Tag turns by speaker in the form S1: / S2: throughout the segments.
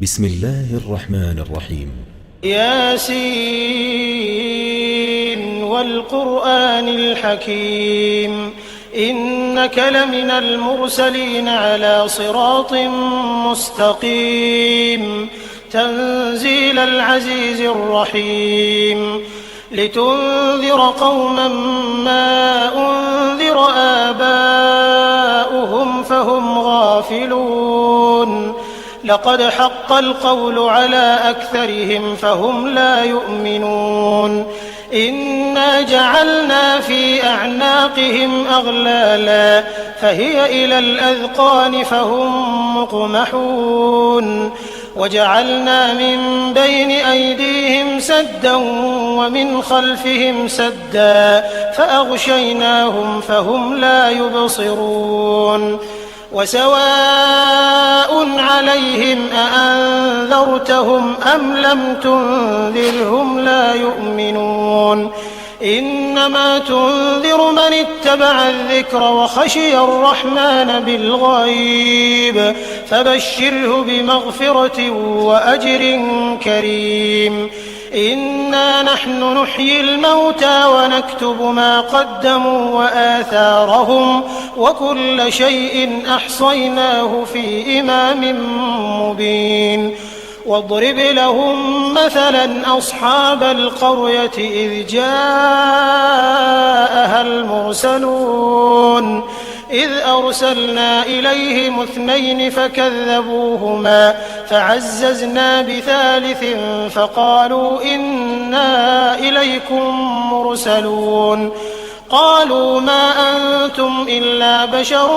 S1: بسم الله الرحمن الرحيم.
S2: ياسين والقرآن الحكيم إنك لمن المرسلين على صراط مستقيم تنزيل العزيز الرحيم لتنذر قوما ما أنذر آباؤهم فهم غافلون لقد حق القول على أكثرهم فهم لا يؤمنون إنا جعلنا في أعناقهم أغلالا فهي إلى الأذقان فهم مقمحون وجعلنا من بين أيديهم سدا ومن خلفهم سدا فأغشيناهم فهم لا يبصرون وسواء عليهم أأنذرتهم أم لم تنذرهم لا يؤمنون إنما تنذر من اتبع الذكر وخشي الرحمن بالغيب فبشره بمغفرة وأجر كريم إنا نحن نحيي الموتى ونكتب ما قدموا وآثارهم وكل شيء أحصيناه في إمام مبين واضرب لهم مثلا أصحاب القرية إذ جاءها المرسلون إذ أرسلنا إليهم 2 فكذبوهما فعززنا بثالث فقالوا إنا إليكم مرسلون قالوا ما أنتم إلا بشر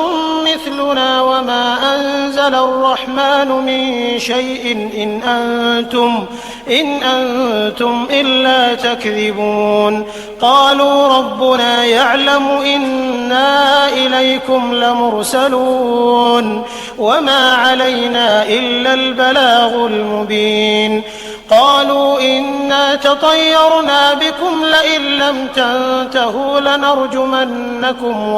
S2: مثلنا وما أنزل الرحمن من شيء إن أنتم إلا تكذبون قالوا ربنا يعلم إنا إليكم لمرسلون وما علينا إلا البلاغ المبين قالوا إنا تطيرنا بكم لئن لم تنتهوا لنرجمنكم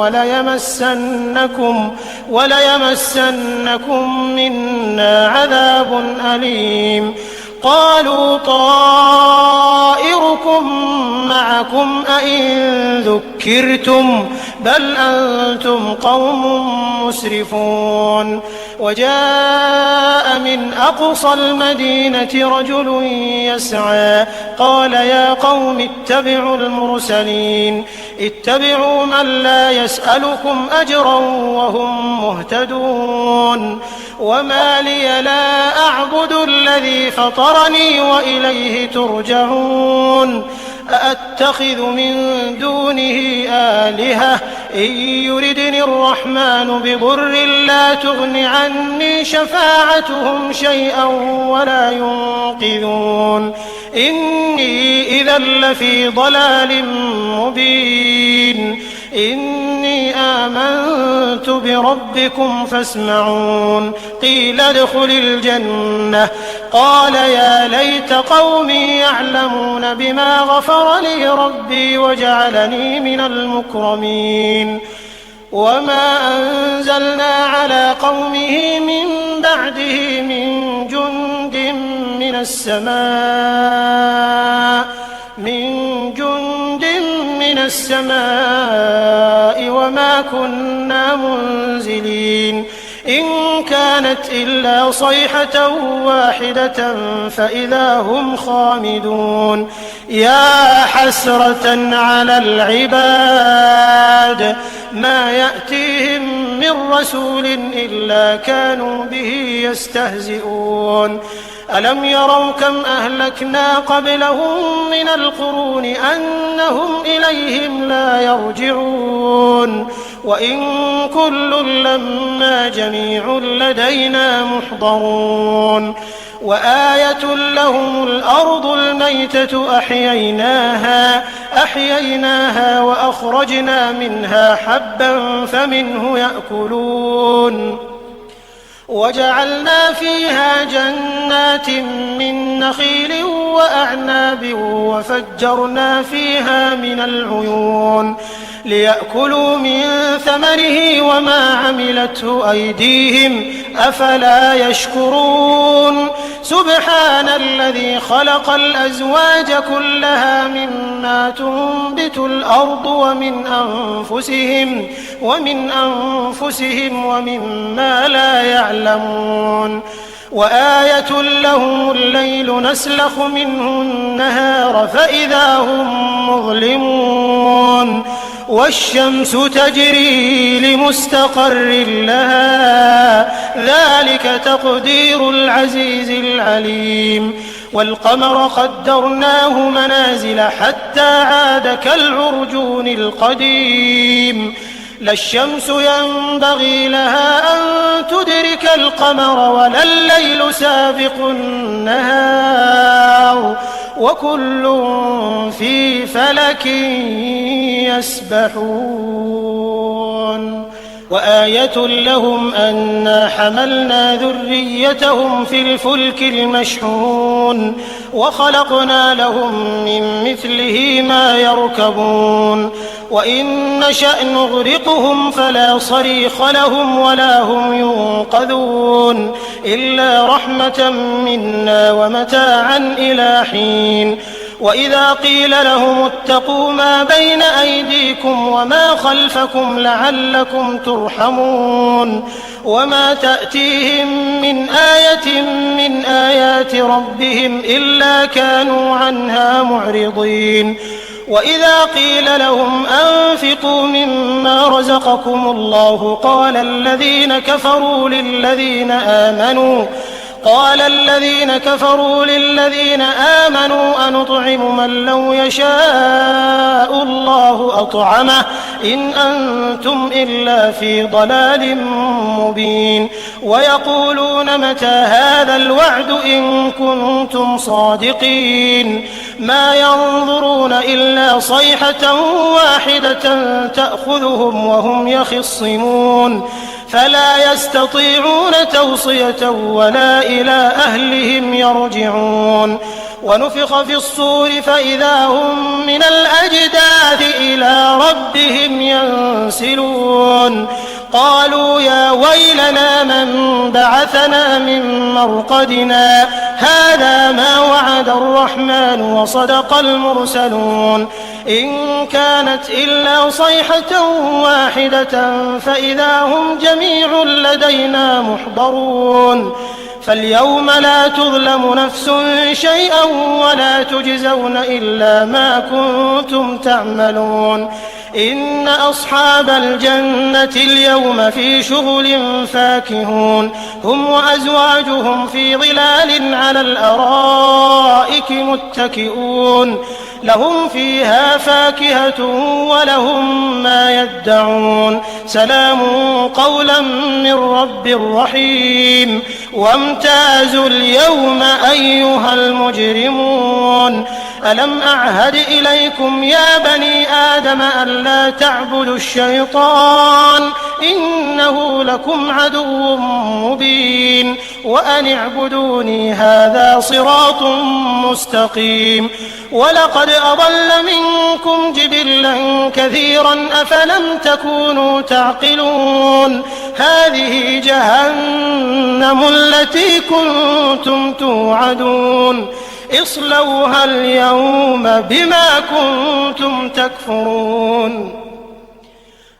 S2: وليمسنكم منا عذاب أليم قالوا طائركم معكم أئن ذكرتم بل أنتم قوم مسرفون وجاء من أقصى المدينة رجل يسعى قال يا قوم اتبعوا المرسلين اتبعوا من لا يسألكم أجرا وهم مهتدون وما لي لا أعبد الذي فطرني وإليه ترجعون أأتخذ من دونه آلهة إن يردني الرحمن بضر لا تغن عني شفاعتهم شيئا ولا ينقذون إني إذا لفي ضلال مبين إني آمنت بربكم فاسمعون قيل ادخل الجنة قال يا ليت قومي يعلمون بما غفر لي ربي وجعلني من المكرمين وما أنزلنا على قومه من بعده من جند من السماء وما كنا منزلين إن كانت إلا صيحة واحدة فإذا هم خامدون يا حسرة على العباد ما يأتيهم من رسول إلا كانوا به يستهزئون ألم يروا كم أهلكنا قبلهم من القرون أنهم إليهم لا يرجعون وإن كل لما جميع لدينا محضرون وآية لهم الأرض الميتة أحييناها وأخرجنا منها حبا فمنه يأكلون وجعلنا فيها جنات من نخيل وأعناب وفجرنا فيها من العيون ليأكلوا من ثمره وما عملته أيديهم أفلا يشكرون سبحان الذي خلق الأزواج كلها مما تنبت الأرض ومن أنفسهم ومما لا يعلمون وآية لهم الليل نسلخ منه النهار فإذا هم مظلمون والشمس تجري لمستقر لها ذلك تقدير العزيز العليم والقمر قدرناه منازل حتى عاد كالعرجون القديم لا الشمس ينبغي لها أن تدرك القمر ولا الليل سابق النهار وكل في فلك يسبحون وآية لهم أنا حملنا ذريتهم في الفلك المشحون وخلقنا لهم من مثله ما يركبون وإن نشأ نغرقهم فلا صريخ لهم ولا هم ينقذون إلا رحمة منا ومتاعا إلى حين وإذا قيل لهم اتقوا ما بين أيديكم وما خلفكم لعلكم ترحمون وما تأتيهم من آية من آيات ربهم إلا كانوا عنها معرضين وإذا قيل لهم أنفقوا مما رزقكم الله قال الذين كفروا للذين آمنوا أنطعم من لو يشاء الله أطعمه إن أنتم إلا في ضلال مبين ويقولون متى هذا الوعد إن كنتم صادقين ما ينظرون إلا صيحة واحدة تأخذهم وهم يخصمون فلا يستطيعون توصية ولا إلى أهلهم يرجعون ونفخ في الصور فإذا هم من الأجداث إلى ربهم ينسلون قالوا يا ويلنا من بعثنا من مرقدنا هذا ما وعد الرحمن وصدق المرسلون إن كانت إلا صيحة واحدة فإذا هم جميع لدينا محضرون فاليوم لا تظلم نفس شيئا ولا تجزون إلا ما كنتم تعملون إن أصحاب الجنة اليوم في شغل فاكهون هم وأزواجهم في ظلال على الأرائك متكئون لهم فيها فاكهة ولهم ما يدعون سلام قولا من رب رحيم وامتازوا اليوم أيها المجرمون ألم أعهد إليكم يا بني آدم ألا تعبدوا الشيطان إنه لكم عدو مبين وأن اعبدوني هذا صراط مستقيم ولقد أضل منكم جبلا كثيرا أفلم تكونوا تعقلون هذه جهنم التي كنتم توعدون اصلوها اليوم بما كنتم تكفرون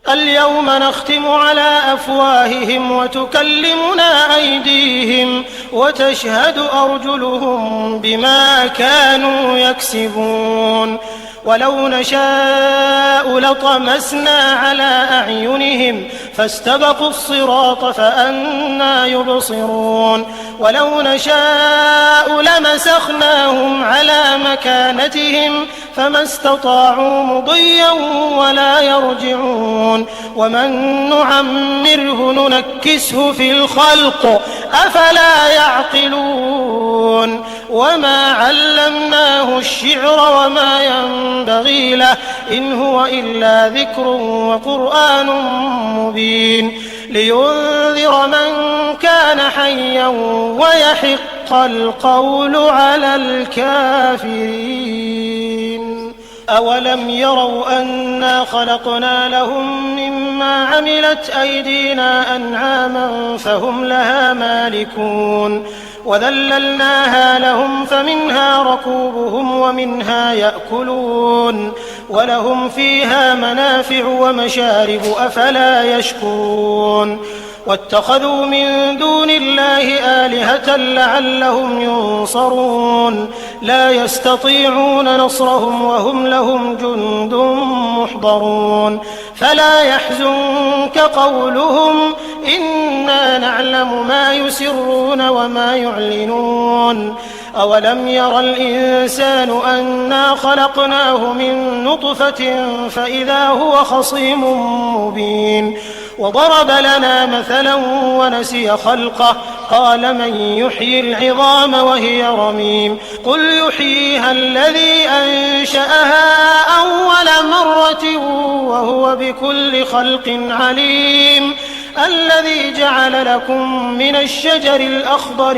S2: اليوم نختم على أفواههم وتكلمنا أيديهم وتشهد أرجلهم بما كانوا يكسبون ولو نشاء لطمسنا على أعينهم فاستبقوا الصراط فأنى يبصرون ولو نشاء لمسخناهم على مكانتهم فما استطاعوا مضيا ولا يرجعون ومن نعمره ننكسه في الخلق أفلا يعقلون وما علمناه الشعر وما ينبغي له إن هو إلا ذكر وقرآن مبين لينذر من كان حيا ويحق القول على الكافرين أولم يروا أنا خلقنا لهم مما عملت أيدينا أنعاما فهم لها مالكون وذللناها لهم فمنها ركوبهم ومنها يأكلون ولهم فيها منافع ومشارب أفلا يشكرون واتخذوا من دون الله آلهة لعلهم ينصرون لا يستطيعون نصرهم وهم لهم جند محضرون فلا يحزنك قولهم إنا نعلم ما يسرون وما يعلنون أولم ير الإنسان أنا خلقناه من نطفة فإذا هو خصيم مبين وضرب لنا مثلا ونسي خلقه قال من يحيي العظام وهي رميم قل يحييها الذي أنشأها أول مرة وهو بكل خلق عليم الذي جعل لكم من الشجر الأخضر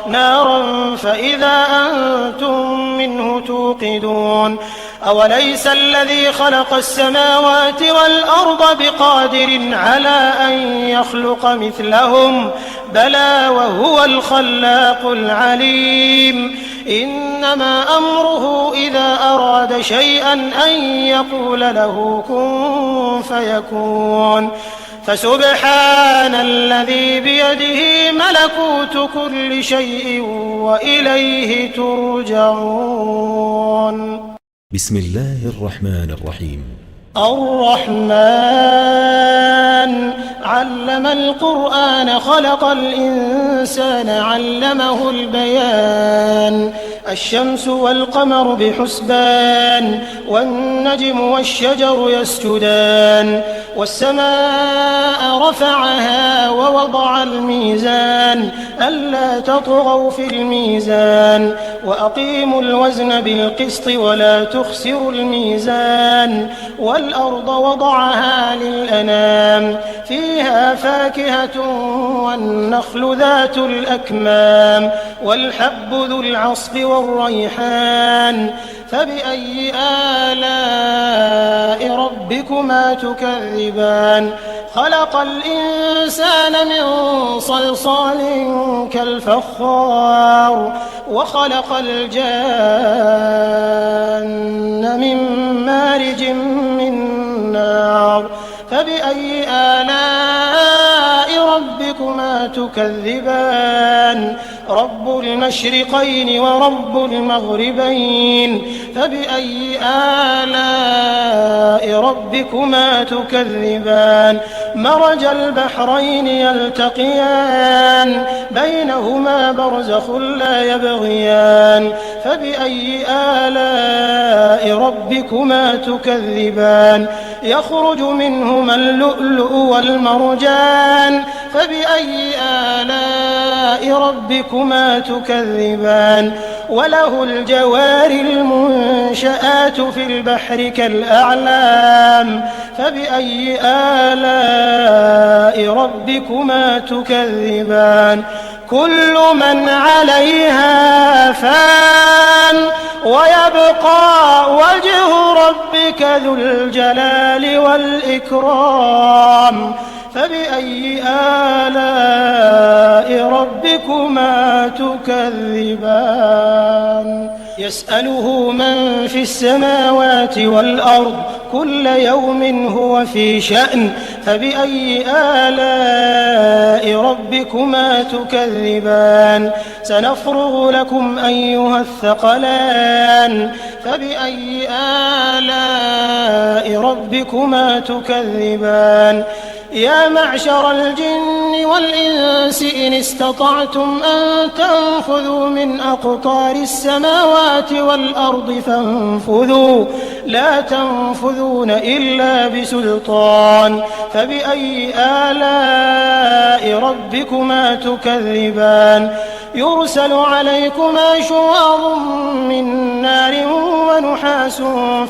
S2: نارا فإذا أنتم منه توقدون أوليس الذي خلق السماوات والأرض بقادر على أن يخلق مثلهم بلى وهو الخلاق العليم إنما أمره إذا أراد شيئا أن يقول له كن فيكون فسبحان الذي بيده ملكوت كل شيء وإليه ترجعون.
S1: بسم الله الرحمن الرحيم.
S2: الرحمن علم القرآن خلق الإنسان علمه البيان الشمس والقمر بحسبان والنجم والشجر يسجدان والسماء رفعها ووضع الميزان ألا تطغوا في الميزان وأقيموا الوزن بالقسط ولا تخسروا الميزان والأرض وضعها للأنام فيها فاكهة والنخل ذات الأكمام والحب ذو العصف والريحان فبأي آلاء ربكما تكذبان خلق الإنسان من صلصال كالفخار وخلق الجان من مارج من نار فبأي آلاء ربكما تكذبان رب المشرقين ورب المغربين فبأي آلاء ربكما تكذبان مرج البحرين يلتقيان بينهما برزخ لا يبغيان فبأي آلاء ربكما تكذبان يخرج منهما اللؤلؤ والمرجان فبأي آلاء ربكما تكذبان وله الجوار المنشآت في البحر كالأعلام فبأي آلاء ربكما تكذبان كل من عليها فان ويبقى وجه ربك ذو الجلال والإكرام فبأي آلاء ربكما تكذبان يسأله من في السماوات والأرض كل يوم هو في شأن فبأي آلاء ربكما تكذبان سنفرغ لكم أيها الثقلان فبأي آلاء ربكما تكذبان يا معشر الجن والإنس إن استطعتم أن تنفذوا من أقطار السماوات والأرض فانفذوا لا تنفذون إلا بسلطان فبأي آلاء ربكما تكذبان يرسل عليكما شواظ من نار ونحاس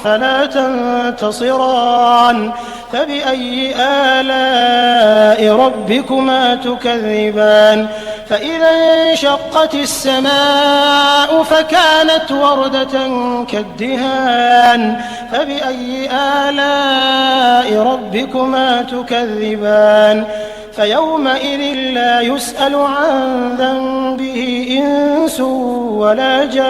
S2: فلا تنتصران فبأي آلاء ربكما تكذبان فإذا انشقت السماء فكانت وردة كالدهان فبأي آلاء ربكما تكذبان فيومئذ لا يسأل عن ذنبه إنس ولا جان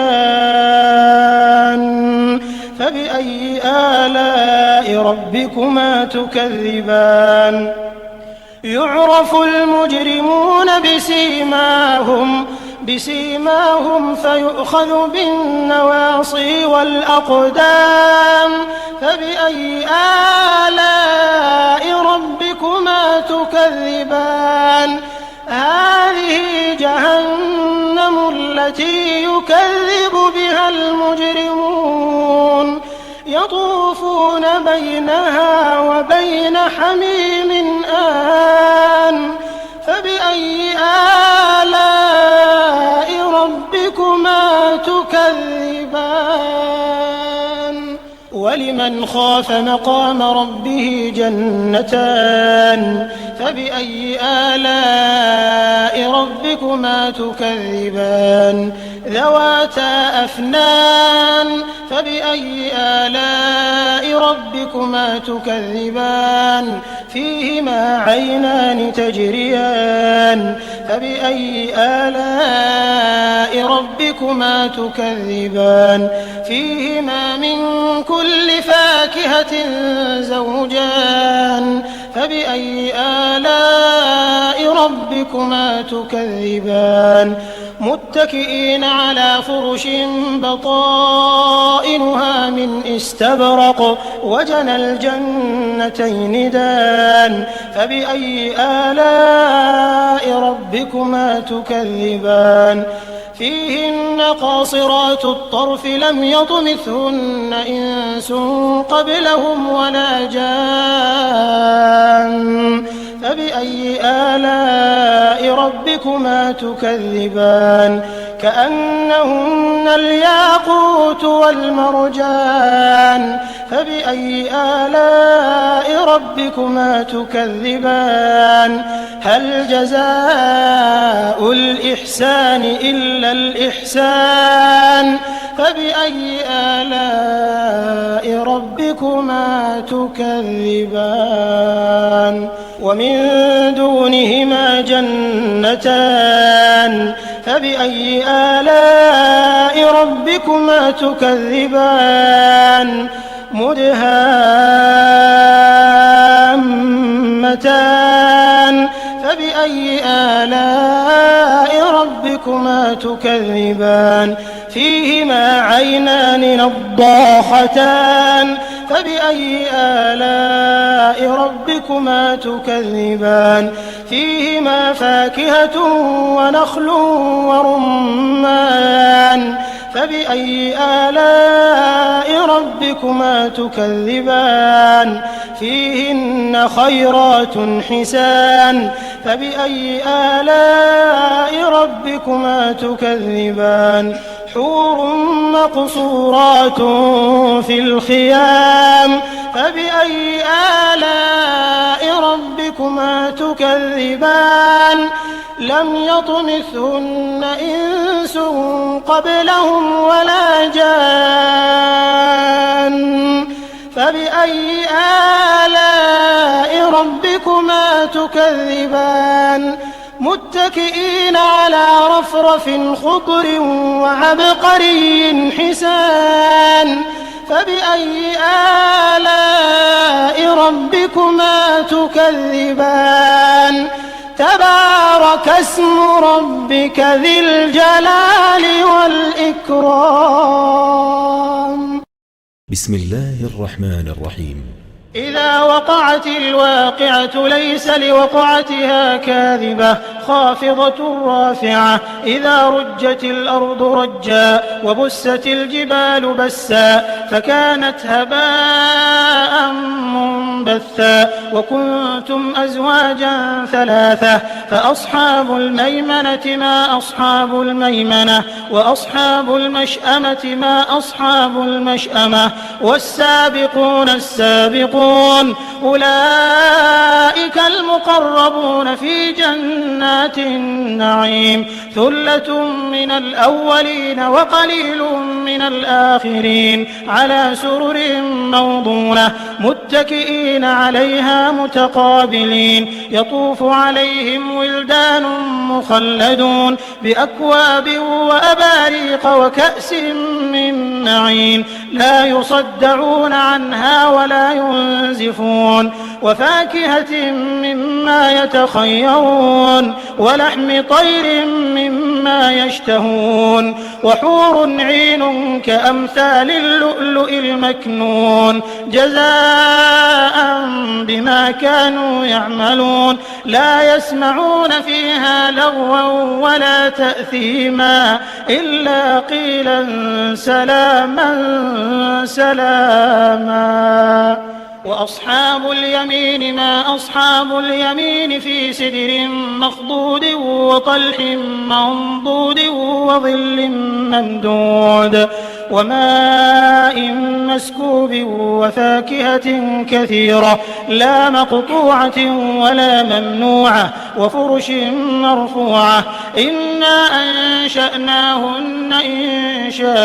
S2: فبأي آلاء ربكما تكذبان يعرف المجرمون بسيماهم فيؤخذ بالنواصي والأقدام فبأي آلاء ربكما تكذبان هذه جهنم التي يكذب بها المجرمون يطوفون بينها وبين حميم آن فبأي آلاء ربكما تكذبان ولمن خاف مقام ربه جنتان فبأي آلاء ربكما تكذبان ذواتا أفنان فبأي آلاء ربكما تكذبان فيهما عينان تجريان فبأي آلاء ربكما تكذبان فيهما من كل فاكهة زوجان فبأي آلاء ربكما تكذبان متكئين على فرش بطائنها من استبرق وجنى الجنتين دان فبأي آلاء ربكما تكذبان فيهن قاصرات الطرف لم يطمثهن إنس قبلهم ولا جان فبأي آلاء ربكما تكذبان كأنهن الياقوت والمرجان فبأي آلاء ربكما تكذبان هل جزاء الإحسان إلا الإحسان فبأي آلاء ربكما تكذبان ومن دونهما جنتان فبأي آلاء ربكما تكذبان مدهامتان فبأي آلاء ربكما تكذبان فيهما عينان نضاختان فبأي آلاء ربكما تكذبان فيهما فاكهة ونخل ورمان فبأي آلاء ربكما تكذبان فيهن خيرات حسان فبأي آلاء ربكما تكذبان حور مقصورات في الخيام فبأي آلاء ربكما تكذبان لم يطمثهن إنس قبلهم ولا جان فبأي آلاء ربكما تكذبان متكئين على رفرف خضر وعبقري حسان فبأي آلاء ربكما تكذبان تبارك اسم ربك ذي الجلال والإكرام
S1: بسم الله الرحمن الرحيم
S2: إذا وقعت الواقعة ليس لوقعتها كاذبة خافضة رافعة إذا رجت الأرض رجا وبست الجبال بسا فكانت هباء منبثا وكنتم أزواجا ثلاثة فأصحاب الميمنة ما أصحاب الميمنة وأصحاب المشأمة ما أصحاب المشأمة والسابقون السابقون أولئك المقربون في جنات جنات النعيم ثلة من الأولين وقليل من الآخرين على سرر موضونة متكئين عليها متقابلين يطوف عليهم ولدان مخلدون بأكواب وأباريق وكأس من معين لا يصدعون عنها ولا ينزفون وفاكهة مما يتخيرون ولحم طير مما يشتهون وحور عين كأمثال اللؤلؤ المكنون جزاء بما كانوا يعملون لا يسمعون فيها لغوا ولا تأثيما إلا قيلا سلاما سلاما وأصحاب اليمين ما أصحاب اليمين في سدر مخضود وطلح منضود وظل ممدود وماء مسكوب وفاكهة كثيرة لا مقطوعة ولا ممنوعة وفرش مرفوعة إنا أنشأناهن إنشاء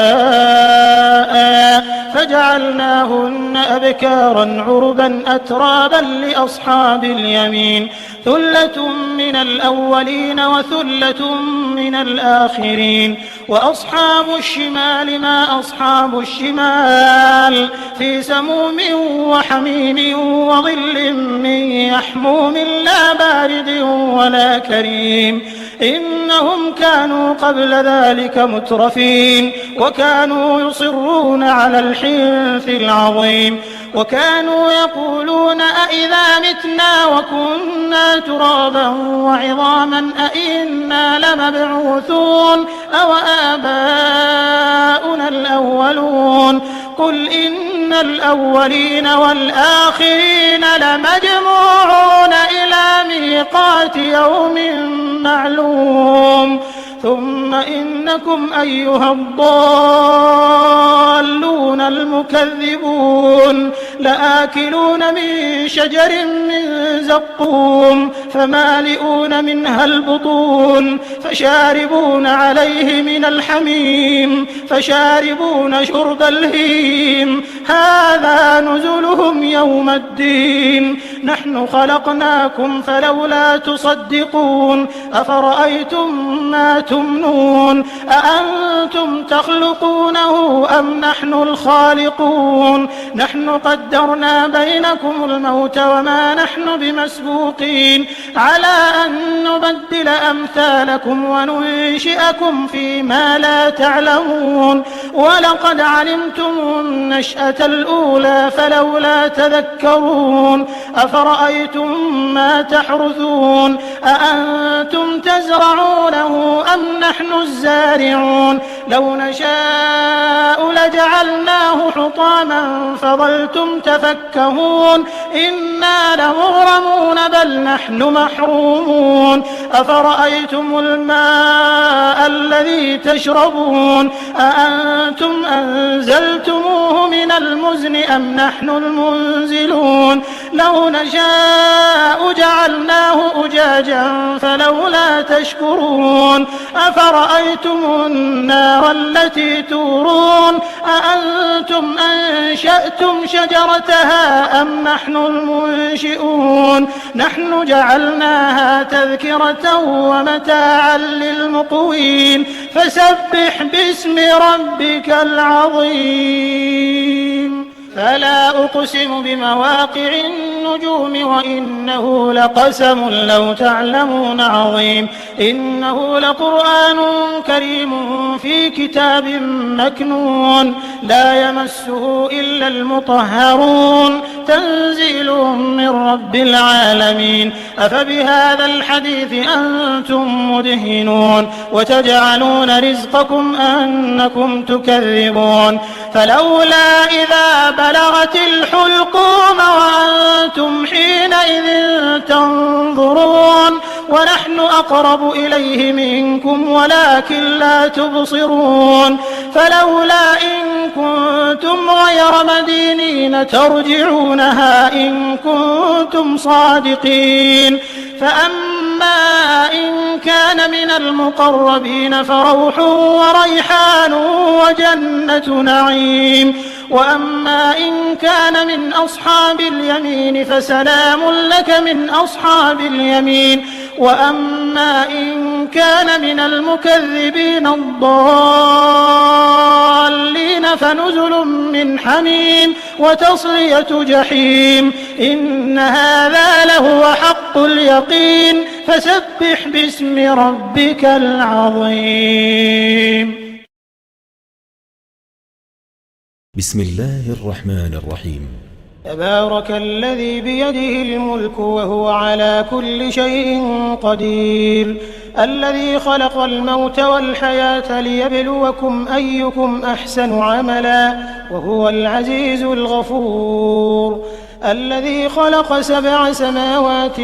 S2: فجعلناهن أبكارا عربا أترابا لأصحاب اليمين ثلة من الأولين وثلة من الآخرين وأصحاب الشمال ما أصحاب الشمال في سموم وحميم وظل من يحموم لا بارد ولا كريم إنهم كانوا قبل ذلك مترفين وكانوا يصرون على الحنث العظيم وكانوا يقولون أئذا متنا وكنا ترابا وعظاما أئنا لمبعوثون أو آباؤنا الأولون قل إن الأولين والآخرين لمجموعون إلى ميقات يوم معلوم ثم إنكم أيها الضالون المكذبون لآكلون من شجر من زقوم فمالئون منها البطون فشاربون عليه من الحميم فشاربون شرب الهيم هذا نزلهم يوم الدين نحن خلقناكم فلولا تصدقون أفرأيتم ما تمنون أأنتم تخلقونه أم نحن الخالقون نحن قدرنا بينكم الموت وما نحن بمسبوقين على أن نبدل أمثالكم وننشئكم فيما لا تعلمون ولقد علمتم النشأة الأولى فلولا تذكرون أفرأيتم ما تحرثون أأنتم تزرعونه أم نحن الزارعون لو نشاء لجعلناه حطاما فظلتم تفكهون إنا لمغرمون بل نحن محرومون أفرأيتم الماء الذي تشربون أأنتم أنزلتموه من المزن أم نحن المنزلون لو نشاء جعلناه أجاجا فلولا تشكرون أفرأيتم النار التي تورون أأنتم أنشأتم شجرتها أم نحن المنشئون نحن جعلناها تذكرة ومتاعا للمقوين فسبح باسم ربك العظيم فلا أقسم بمواقع النجوم وإنه لقسم لو تعلمون عظيم إنه لقرآن كريم في كتاب مكنون لا يمسه إلا المطهرون تنزيل من رب العالمين أفبهذا الحديث أنتم مدهنون وتجعلون رزقكم أنكم تكذبون فلولا إذا بلغت الحلقوم وأنتم حينئذ تنظرون ونحن أقرب إليه منكم ولكن لا تبصرون فلولا إن كنتم غير مدينين ترجعونها إن كنتم صادقين فأما وأما إن كان من المقربين فروح وريحان وجنة نعيم وأما إن كان من أصحاب اليمين فسلام لك من أصحاب اليمين وأما إن كان من المكذبين الضالين فنزل من حميم وتصلية جحيم إن هذا لهو حق اليقين فسبح باسم ربك العظيم.
S1: بسم الله الرحمن الرحيم.
S2: تبارك الذي بيده الملك وهو على كل شيء قدير الذي خلق الموت والحياة ليبلوكم أيكم أحسن عملا وهو العزيز الغفور الذي خلق 7 سماوات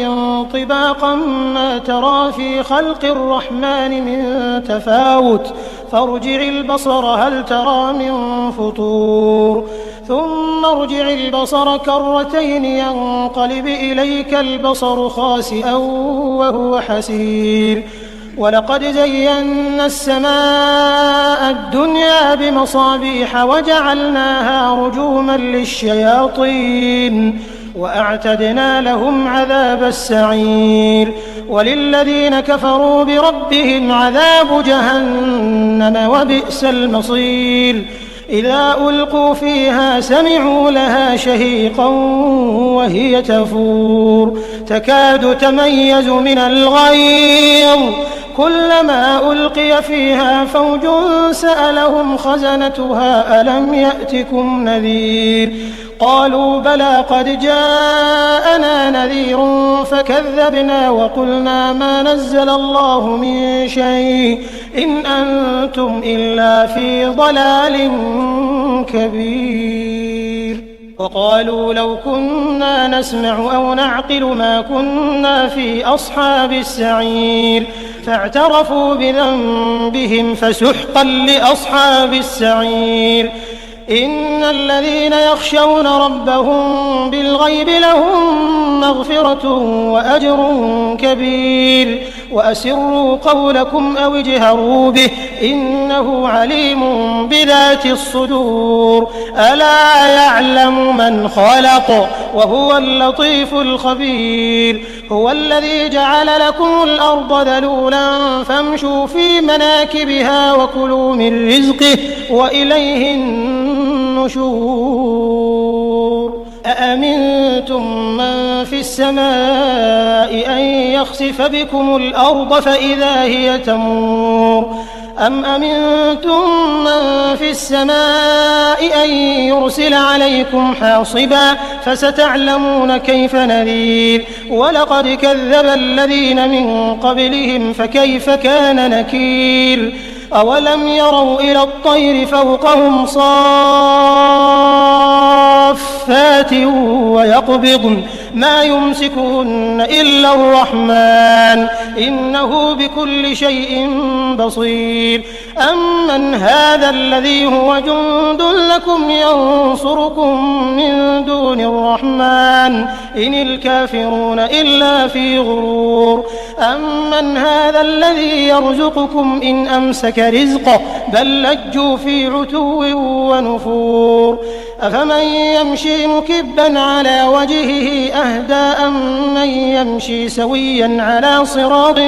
S2: طباقا ما ترى في خلق الرحمن من تفاوت فارجع البصر هل ترى من فطور ثم ارجع البصر كرتين ينقلب إليك البصر خاسئا وهو حسير ولقد زينا السماء الدنيا بمصابيح وجعلناها رجوما للشياطين وأعتدنا لهم عذاب السعير وللذين كفروا بربهم عذاب جهنم وبئس المصير إذا ألقوا فيها سمعوا لها شهيقا وهي تفور تكاد تميز من الغيظ كلما ألقي فيها فوج سألهم خزنتها ألم يأتكم نذير قالوا بلى قد جاءنا نذير فكذبنا وقلنا ما نزل الله من شيء إن أنتم إلا في ضلال كبير وقالوا لو كنا نسمع أو نعقل ما كنا في أصحاب السعير فاعترفوا بذنبهم فسحقا لأصحاب السعير إن الذين يخشون ربهم بالغيب لهم مغفرة وأجر كبير وأسروا قولكم أو اجهروا به إنه عليم بذات الصدور ألا يعلم من خلق وهو اللطيف الخبير هو الذي جعل لكم الأرض ذلولا فامشوا في مناكبها وكلوا من رزقه وإليه النشور أأمنتم من في السماء أن يخسف بكم الأرض فإذا هي تمور أم أمنتم من في السماء أن يرسل عليكم حاصبا فستعلمون كيف نذير ولقد كذب الذين من قبلهم فكيف كان نكير أولم يروا إلى الطير فوقهم صافات ويقبضن ما يمسكهن إلا الرحمن إنه بكل شيء بصير أمن هذا الذي هو جند لكم ينصركم من دون الرحمن إن الكافرون إلا في غرور أمن هذا الذي يرزقكم إن أمسك رزقه بل لجوا في عتو ونفور أفمن يمشي مكبا على وجهه أهدى أم من يمشي سويا على صراط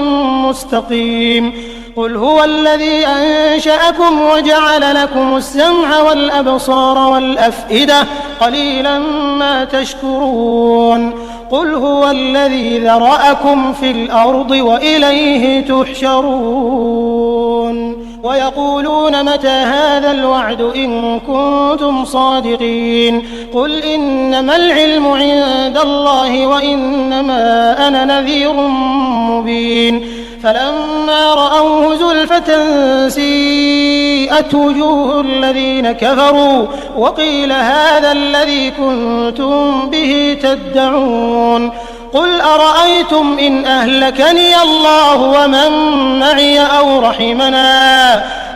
S2: مستقيم قل هو الذي أنشأكم وجعل لكم السمع والأبصار والأفئدة قليلا ما تشكرون قل هو الذي ذرأكم في الأرض وإليه تحشرون ويقولون متى هذا الوعد إن كنتم صادقين قل إنما العلم عند الله وإنما أنا نذير مبين فلما رأوه زلفة سيئت وجوه الذين كفروا وقيل هذا الذي كنتم به تدعون قل أرأيتم إن أهلكني الله ومن معي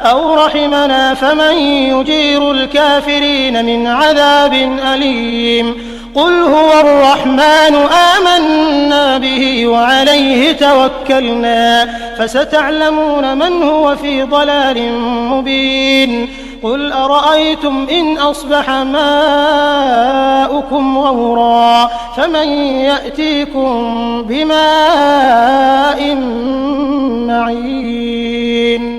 S2: أو رحمنا فمن يجير الكافرين من عذاب أليم قل هو الرحمن آمنا به وعليه توكلنا فستعلمون من هو في ضلال مبين قل أرأيتم إن أصبح ماؤكم غورا فمن يأتيكم بماء معين